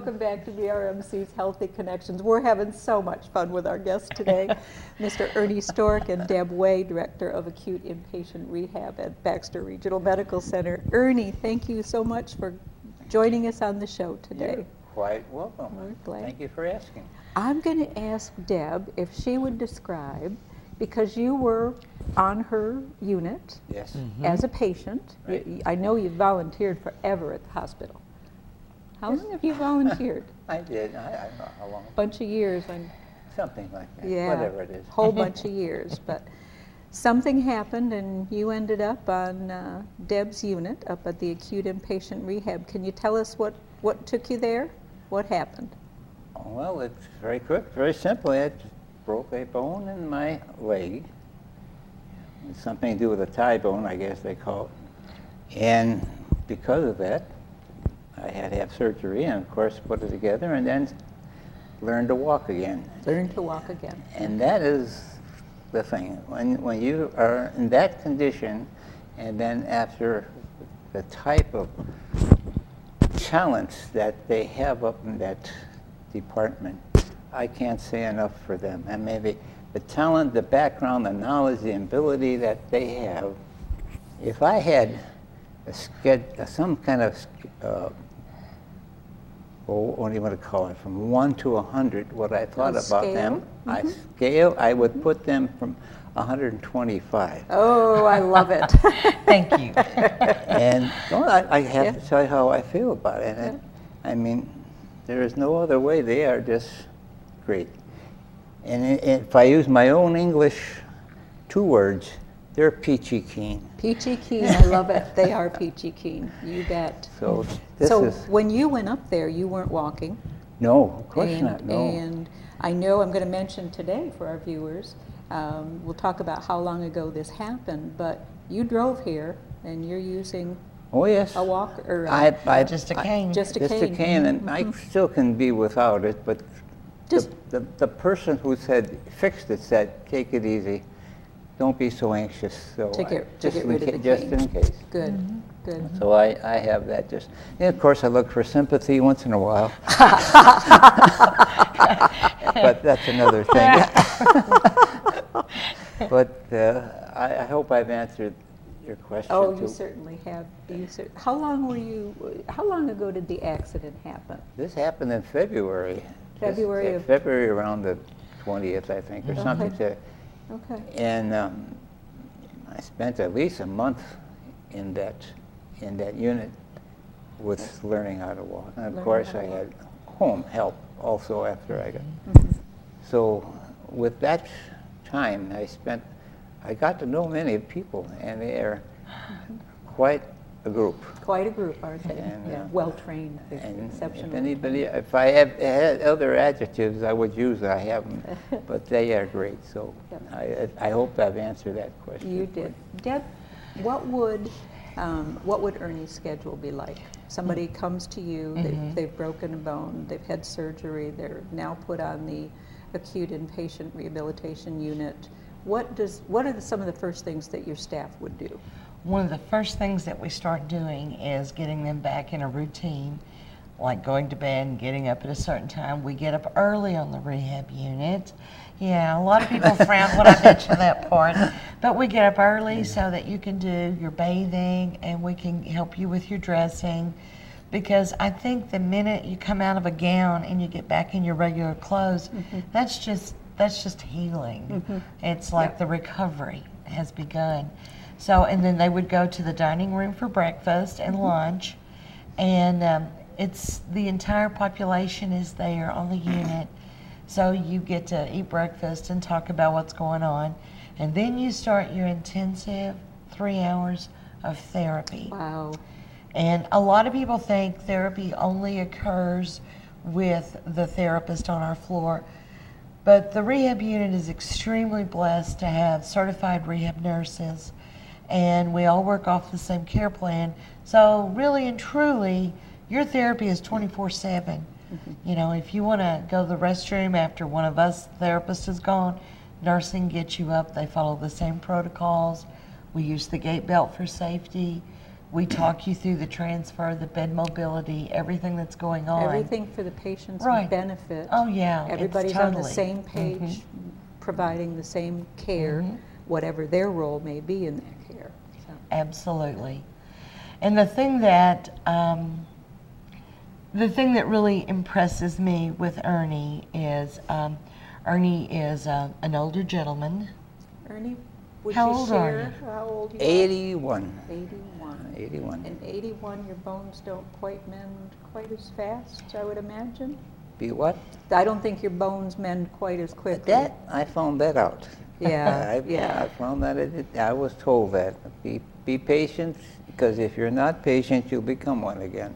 welcome back to BRMC's Healthy Connections. We're having so much fun with our guests today, Mr. Ernie Stork and Deb Way, Director of Acute Inpatient Rehab at Baxter Regional Medical Center. Ernie, thank you so much for joining us on the show today. You're quite welcome. We're glad. Thank you for asking. I'm going to ask Deb if she would describe, because you were on her unit Yes. as a patient. Right. I know you volunteered forever at the hospital. How long have you volunteered? I did. I don't know how long. Bunch of years. Something like that. Yeah, Whatever it is. whole bunch of years. But something happened and you ended up on Deb's unit up at the acute inpatient rehab. Can you tell us what took you there? What happened? Well, it's very quick, very simple. I broke a bone in my leg. It's something to do with a thigh bone, I guess they call it. And because of that, I had to have surgery and, of course, put it together and then learn to walk again. Learn to walk again. And that is the thing. When you are in that condition, and then after the type of challenge that they have up in that department, I can't say enough for them. And maybe the talent, the background, the knowledge, the ability that they have. If I had some kind of, what do you want to call it, from 1 to 100, what I thought about them, I would put them from 125. Oh, I love it. Thank you. And I have to tell you how I feel about it. And I mean, there is no other way. They are just great. And if I use my own English 2 words, they're peachy keen. Peachy keen, I love it. They are peachy keen, you bet. So when you went up there, you weren't walking. No, of course not, no. And I know I'm going to mention today for our viewers, we'll talk about how long ago this happened, but you drove here and you're using a walker, or just a cane. Just a cane, and I still can be without it, but the person who fixed it said, take it easy, don't be so anxious. So to get rid of the just cane. in case. Good, good. So I have that and of course I look for sympathy once in a while. But that's another thing. But I hope I've answered your question. Oh, you certainly have. How long ago did the accident happen? This happened in February. February around the 20th, I think, or something. Okay. And I spent at least a month in that unit with learning how to walk. And of course, I had home help also after I got. So with that time I got to know many people, and they are quite a group. Quite a group, aren't they? And, well trained, and exceptional. if I had other adjectives, I would use. I have them, but they are great. So I hope I've answered that question. You did, Deb. What would Ernie's schedule be like? Somebody comes to you, they've broken a bone, they've had surgery, they're now put on the acute inpatient rehabilitation unit. What are some of the first things that your staff would do? One of the first things that we start doing is getting them back in a routine, like going to bed and getting up at a certain time. We get up early on the rehab unit. Yeah, a lot of people frown when I mention that part, but we get up early so that you can do your bathing and we can help you with your dressing, because I think the minute you come out of a gown and you get back in your regular clothes, that's just healing. It's like the recovery has begun. So, and then they would go to the dining room for breakfast and lunch, and it's the entire population is there on the unit. So you get to eat breakfast and talk about what's going on, and then you start your intensive 3 hours of therapy. Wow. And a lot of people think therapy only occurs with the therapist on our floor, but the rehab unit is extremely blessed to have certified rehab nurses, and we all work off the same care plan. So really and truly, your therapy is 24/7. You know, if you want to go to the restroom after one of us therapists is gone, nursing gets you up. They follow the same protocols. We use the gait belt for safety. We talk you through the transfer, the bed mobility, everything that's going on. Everything for the patient's Right. benefit. Oh, yeah. it's Everybody's on the totally. same page, providing the same care, whatever their role may be in that care. So. Absolutely. And the thing that really impresses me with Ernie is an older gentleman. Ernie, would How you old are share how old you are? 81. 81. 81. And 81, your bones don't quite mend quite as fast, I would imagine? Be what? I don't think your bones mend quite as quickly. That, I found that out. Yeah, I found that, I was told that. Be patient, because if you're not patient, you'll become one again.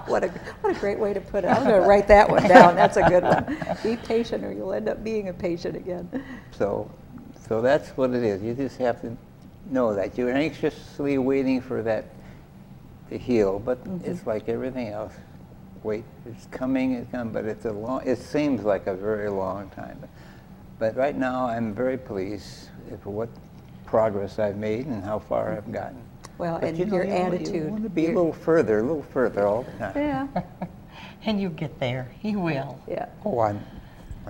What a great way to put it. I'm going to write that one down. That's a good one. Be patient or you'll end up being a patient again. So that's what it is. You just have to know that. You're anxiously waiting for that to heal, but it's like everything else. Wait, it's coming, but it seems like a very long time. But right now, I'm very pleased with what progress I've made and how far I've gotten. Well, but and you know, your you attitude. want to be a little further all the time. Yeah, And you'll get there. You will. yeah. Oh,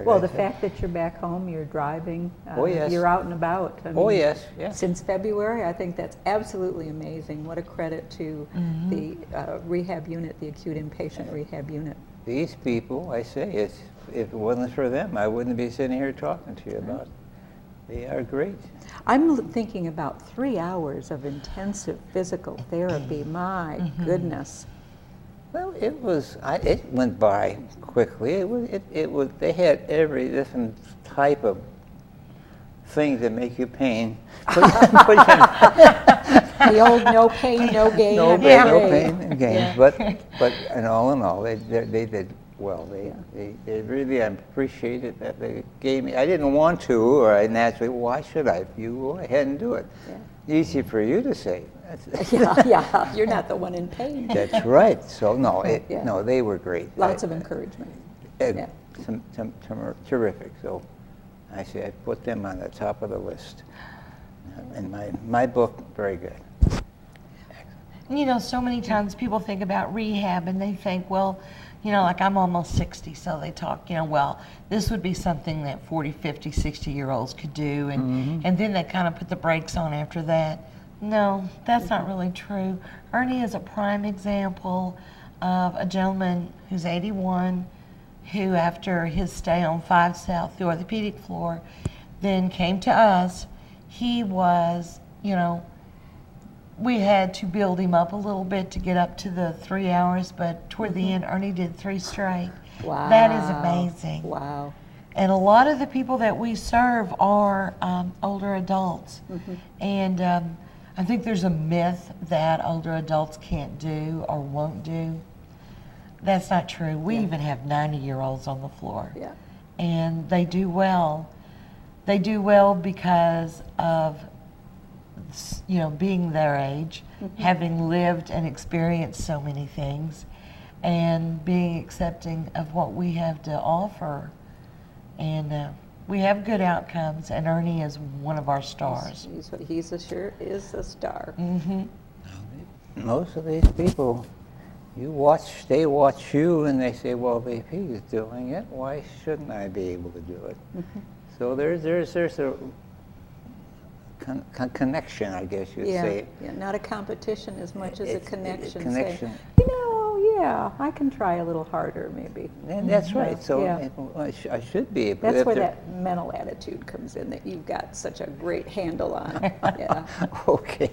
Well, the fact that you're back home, you're driving, Oh, yes. you're out and about. I Oh, mean, yes, yeah. Since February, I think that's absolutely amazing. What a credit to the rehab unit, the acute inpatient rehab unit. These people, I say, if it wasn't for them, I wouldn't be sitting here talking to you about it. They are great. I'm thinking about 3 hours of intensive physical therapy. My goodness. Well, it went by quickly. It was. They had every different type of things that make you pain. The old no pain, no gain. No pain and gain. Yeah. But and all in all, they did well. They really appreciated that they gave me. I didn't want to, or I naturally. Why should I? You go ahead and do it. Yeah. Easy for you to say. Yeah, you're not the one in pain. That's right. So no, Yeah. no, they were great. Lots of encouragement. Yeah. Some terrific. So I say I put them on the top of the list. And my book, very good. You know, so many times people think about rehab and they think, well, you know, like I'm almost 60, so they talk, you know, well, this would be something that 40, 50, 60-year-olds could do, and then they kind of put the brakes on after that. No, that's not really true. Ernie is a prime example of a gentleman who's 81, who after his stay on 5 South, the orthopedic floor, then came to us. He was, you know, we had to build him up a little bit to get up to the 3 hours, but toward the end, Ernie did 3 straight. Wow. That is amazing. Wow. And a lot of the people that we serve are older adults. And I think there's a myth that older adults can't do or won't do. That's not true. We even have 90-year-olds on the floor. Yeah. And they do well. They do well because of, you know, being their age, having lived and experienced so many things, and being accepting of what we have to offer. And we have good outcomes, and Ernie is one of our stars. He's a is a star. Most of these people, they watch you, and they say, well, if he's doing it, why shouldn't I be able to do it? So there's a connection, I guess you'd say. Yeah, not a competition as much as a connection. Connection. Say, you know, yeah, I can try a little harder, maybe. And that's right. So Yeah. I should be able. That's where that mental attitude comes in that you've got such a great handle on. Yeah. Okay,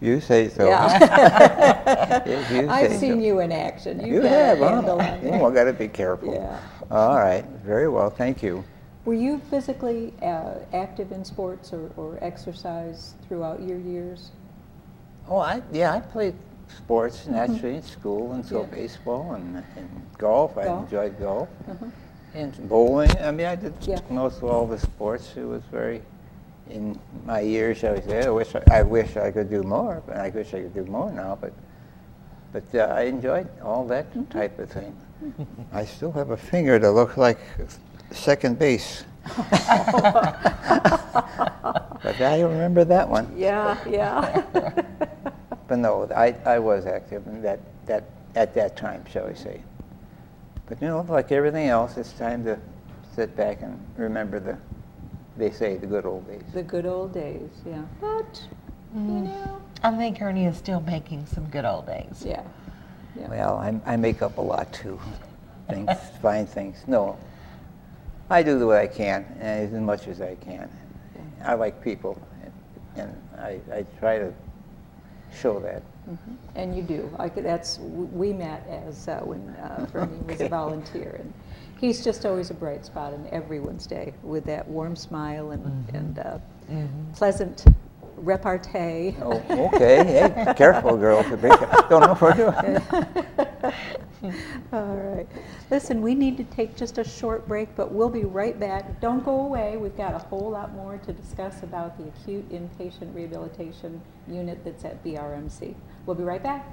you say so. Yeah. Yes, you I've say seen so. you in action. You've You got have, a handle huh? on Oh, I it. got to be careful. Yeah. All right. Very well. Thank you. Were you physically active in sports or exercise throughout your years? Oh, I played sports naturally in school, and so Yeah. baseball and golf. I Golf. enjoyed golf. And bowling. I mean, I did Yeah. most of all the sports. It was very, in my years, I would say, I wish I could do more, but I wish I could do more now. But I enjoyed all that type of thing. I still have a finger that looks like second base. But I remember that one. Yeah, yeah. But no, I was active in at that time, shall we say. But you know, like everything else, it's time to sit back and remember they say, the good old days. The good old days, yeah. But, you know. I think Ernie is still making some good old days. Yeah. Yeah. Well, I make up a lot too. Things, find things. No, I do what I can, and as much as I can. I like people, and I try to show that. Mm-hmm. And you do. We met as when Bernie was a volunteer, and he's just always a bright spot in everyone's day with that warm smile and pleasant repartee. Oh, okay. Hey, careful, girls. Don't overdo it. All right. Listen, we need to take just a short break, but we'll be right back. Don't go away. We've got a whole lot more to discuss about the acute inpatient rehabilitation unit that's at BRMC. We'll be right back.